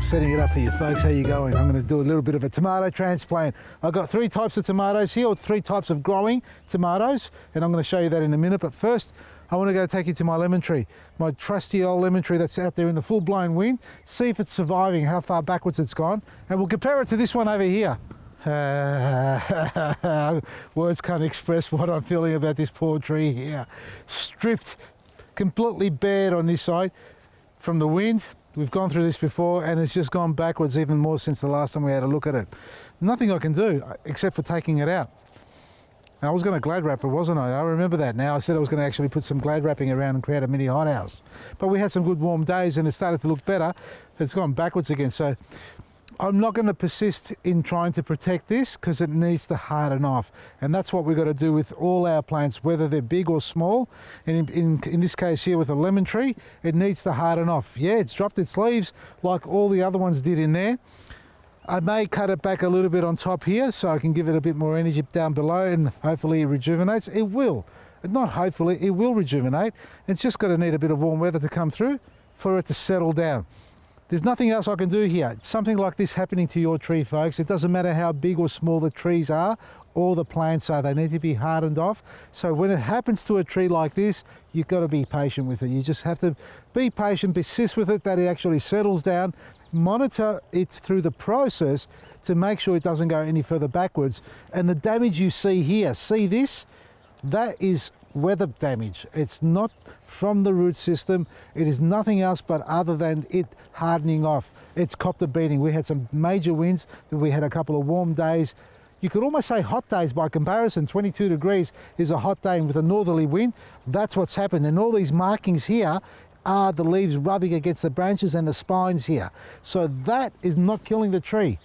setting it up for you folks. How you going? I'm going to do a little bit of a tomato transplant. I've got 3 types of tomatoes here, or 3 types of growing tomatoes, and I'm going to show you that in a minute. But first, I want to go take you to my lemon tree, my trusty old lemon tree that's out there in the full-blown wind. See if it's surviving, how far backwards it's gone, and we'll compare it to this one over here. Words can't express what I'm feeling about this poor tree here. Stripped, completely bared on this side from the wind. We've gone through this before and it's just gone backwards even more since the last time we had a look at it. Nothing I can do except for taking it out. I was going to glad wrap it, wasn't I? I remember that now. I said I was going to actually put some glad wrapping around and create a mini hothouse. But we had some good warm days and it started to look better. It's gone backwards again. So I'm not going to persist in trying to protect this because it needs to harden off. And that's what we've got to do with all our plants, whether they're big or small. And in this case here with a lemon tree, it needs to harden off. Yeah, it's dropped its leaves like all the other ones did in there. I may cut it back a little bit on top here so I can give it a bit more energy down below and hopefully it rejuvenates. It will. Not hopefully, it will rejuvenate. It's just got to need a bit of warm weather to come through for it to settle down. There's nothing else I can do here. Something like this happening to your tree, folks, it doesn't matter how big or small the trees are or the plants are, they need to be hardened off. So when it happens to a tree like this, you've got to be patient with it. You just have to be patient, persist with it, that it actually settles down, monitor it through the process to make sure it doesn't go any further backwards. And the damage you see here, see this? That is weather damage. It's not from the root system. It is nothing else but other than it hardening off. It's copped a beating. We had some major winds, we had a couple of warm days. You could almost say hot days by comparison. 22 degrees is a hot day with a northerly wind. That's what's happened. And all these markings here are the leaves rubbing against the branches and the spines here. So that is not killing the tree.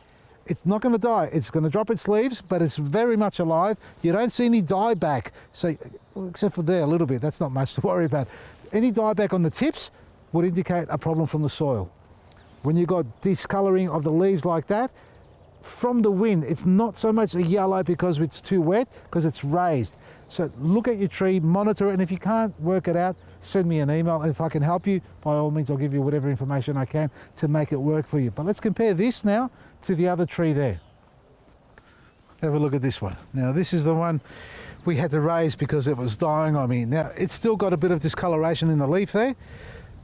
It's not going to die. It's going to drop its leaves, but it's very much alive. You don't see any dieback, so except for there a little bit. That's not much to worry about. Any dieback on the tips would indicate a problem from the soil. When you've got discoloring of the leaves like that, from the wind, it's not so much a yellow because it's too wet, because it's raised. So look at your tree, monitor it, and if you can't work it out, send me an email. If I can help you, by all means, I'll give you whatever information I can to make it work for you. But let's compare this now to the other tree there. Have a look at this one. Now, this is the one we had to raise because it was dying on me. Now, it's still got a bit of discoloration in the leaf there,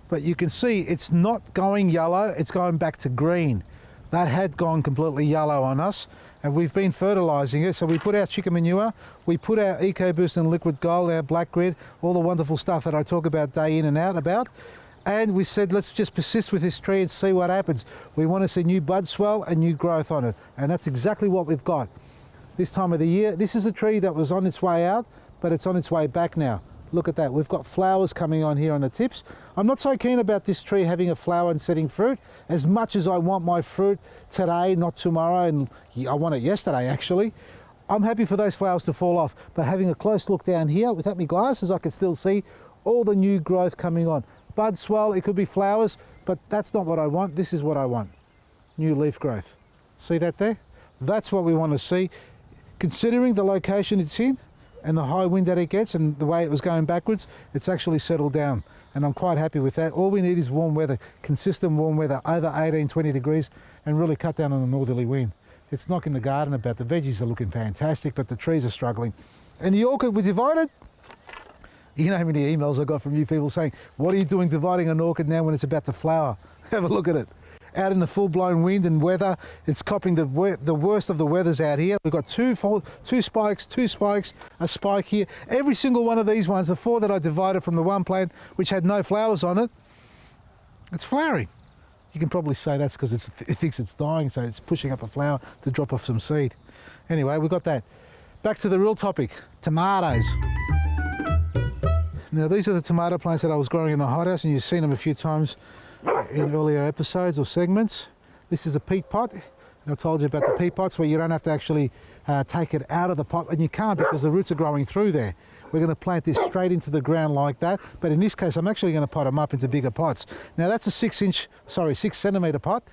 but you can see it's not going yellow, it's going back to green. That had gone completely yellow on us, and we've been fertilizing it. So we put our chicken manure, we put our EcoBoost and Liquid Gold, our Black Grid, all the wonderful stuff that I talk about day in and out about. And we said, let's just persist with this tree and see what happens. We want to see new bud swell and new growth on it. And that's exactly what we've got. This time of the year, this is a tree that was on its way out, but it's on its way back now. Look at that, we've got flowers coming on here on the tips. I'm not so keen about this tree having a flower and setting fruit as much as I want my fruit today, not tomorrow, and I want it yesterday actually. I'm happy for those flowers to fall off, but having a close look down here without my glasses, I can still see all the new growth coming on. Bud swell, it could be flowers, but that's not what I want. This is what I want, new leaf growth. See that there? That's what we want to see. Considering the location it's in, and the high wind that it gets and the way it was going backwards, it's actually settled down. And I'm quite happy with that. All we need is warm weather, consistent warm weather, over 18, 20 degrees, and really cut down on the northerly wind. It's knocking the garden about. The veggies are looking fantastic, but the trees are struggling. And the orchid we divided, you know how many emails I got from you people saying, what are you doing dividing an orchid now when it's about to flower? Have a look at it. Out in the full-blown wind and weather, it's copping the worst of the weathers out here. We've got two spikes, a spike here. Every single one of these ones, the 4 that I divided from the one plant which had no flowers on it, it's flowering. You can probably say that's because it thinks it's dying, so it's pushing up a flower to drop off some seed. Anyway, we've got that. Back to the real topic, tomatoes. Now, these are the tomato plants that I was growing in the hothouse, and you've seen them a few times in earlier episodes or segments. This is a peat pot, and I told you about the peat pots where you don't have to actually take it out of the pot, and you can't because the roots are growing through there. We're going to plant this straight into the ground like that, but in this case I'm actually going to pot them up into bigger pots. Now that's a 6 centimetre pot.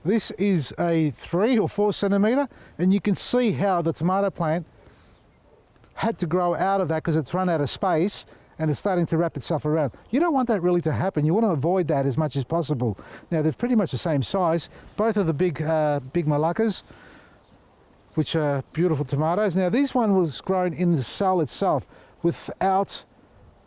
This is a 3 or 4 centimetre, and you can see how the tomato plant had to grow out of that because it's run out of space, and it's starting to wrap itself around. You don't want that really to happen. You want to avoid that as much as possible. Now they're pretty much the same size. Both of the big Malaccas, which are beautiful tomatoes. Now this one was grown in the cell itself without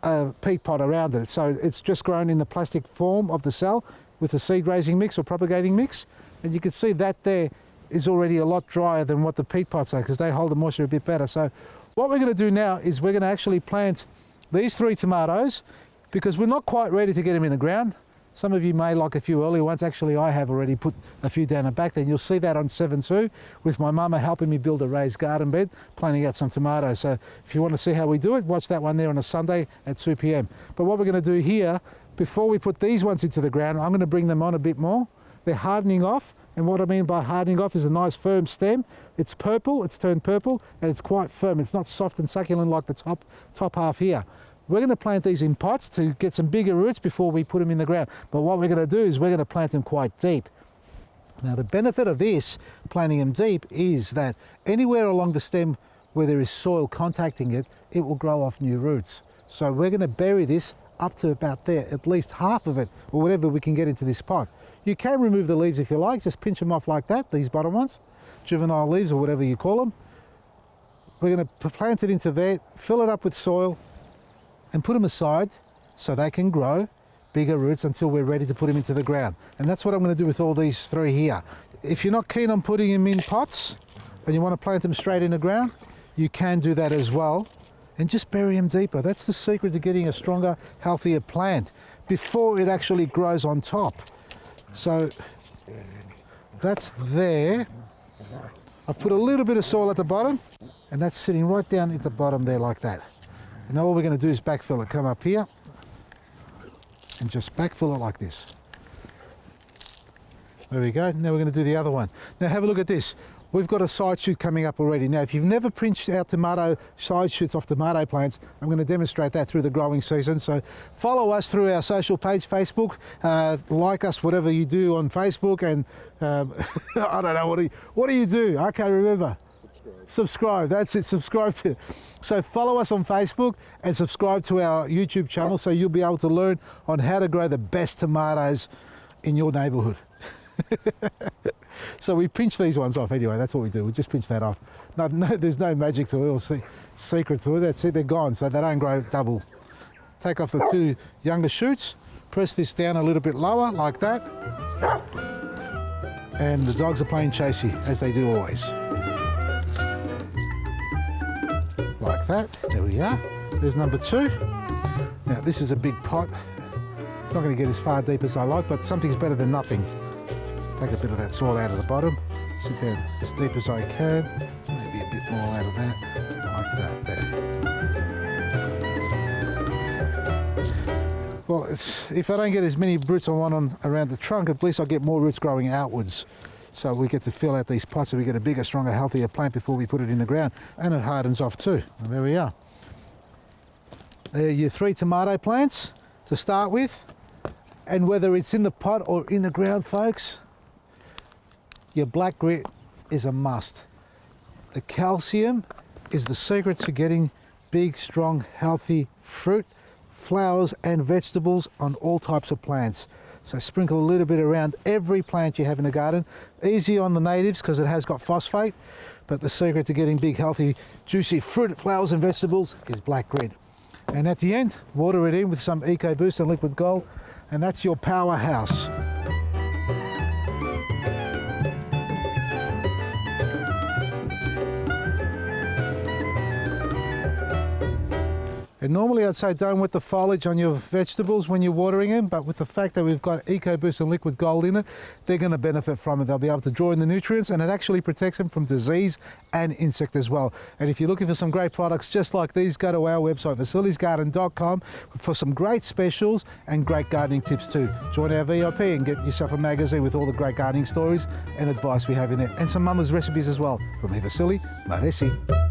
a peat pot around it. So it's just grown in the plastic form of the cell with a seed raising mix or propagating mix. And you can see that there is already a lot drier than what the peat pots are because they hold the moisture a bit better. So what we're going to do now is we're going to actually plant these 3 tomatoes because we're not quite ready to get them in the ground. Some of you may like a few early ones. Actually, I have already put a few down the back there. You'll see that on 7.2 with my mama helping me build a raised garden bed, planting out some tomatoes. So if you want to see how we do it, watch that one there on a Sunday at 2 p.m. But what we're going to do here, before we put these ones into the ground, I'm going to bring them on a bit more. They're hardening off. And what I mean by hardening off is a nice firm stem. It's purple, it's turned purple, and it's quite firm. It's not soft and succulent like the top half here. We're going to plant these in pots to get some bigger roots before we put them in the ground. But what we're going to do is we're going to plant them quite deep. Now the benefit of this, planting them deep, is that anywhere along the stem where there is soil contacting it, it will grow off new roots. So we're going to bury this up to about there, at least half of it, or whatever we can get into this pot. You can remove the leaves if you like, just pinch them off like that, these bottom ones, juvenile leaves or whatever you call them. We're going to plant it into there, fill it up with soil, and put them aside so they can grow bigger roots until we're ready to put them into the ground. And that's what I'm going to do with all these 3 here. If you're not keen on putting them in pots and you want to plant them straight in the ground, you can do that as well. And just bury them deeper. That's the secret to getting a stronger, healthier plant before it actually grows on top. So that's there. I've put a little bit of soil at the bottom and that's sitting right down at the bottom there like that. And now all we're going to do is backfill it. Come up here and just backfill it like this. There we go. Now we're going to do the other one. Now have a look at this. We've got a side shoot coming up already. Now, if you've never pinched out tomato side shoots off tomato plants, I'm going to demonstrate that through the growing season. So follow us through our social page, Facebook, like us, whatever you do on Facebook, and I don't know, what do you do? I can't remember. Subscribe, that's it, subscribe to. So follow us on Facebook and subscribe to our YouTube channel so you'll be able to learn on how to grow the best tomatoes in your neighbourhood. So we pinch these ones off anyway, that's what we do, we just pinch that off. No, there's no magic to it or secret to it, that's it, they're gone, so they don't grow double. Take off the 2 younger shoots, press this down a little bit lower, like that. And the dogs are playing chasey, as they do always. Like that, there we are. There's number 2. Now this is a big pot. It's not going to get as far deep as I like, but something's better than nothing. Take a bit of that soil out of the bottom, sit down as deep as I can, maybe a bit more out of that, like that there. Well, if I don't get as many roots I want around the trunk, at least I'll get more roots growing outwards. So we get to fill out these pots so we get a bigger, stronger, healthier plant before we put it in the ground, and it hardens off too. And there we are. There are your 3 tomato plants to start with, and whether it's in the pot or in the ground, folks, your black grit is a must. The calcium is the secret to getting big, strong, healthy fruit, flowers and vegetables on all types of plants. So sprinkle a little bit around every plant you have in the garden. Easy on the natives because it has got phosphate, but the secret to getting big, healthy, juicy fruit, flowers and vegetables is black grit. And at the end, water it in with some EcoBoost and Liquid Gold, and that's your powerhouse. And normally I'd say don't wet the foliage on your vegetables when you're watering them, but with the fact that we've got EcoBoost and Liquid Gold in it, they're going to benefit from it. They'll be able to draw in the nutrients, and it actually protects them from disease and insect as well. And if you're looking for some great products just like these, go to our website, Vasili'sGarden.com, for some great specials and great gardening tips too. Join our VIP and get yourself a magazine with all the great gardening stories and advice we have in there, and some mama's recipes as well. From me, Vasili Maresi.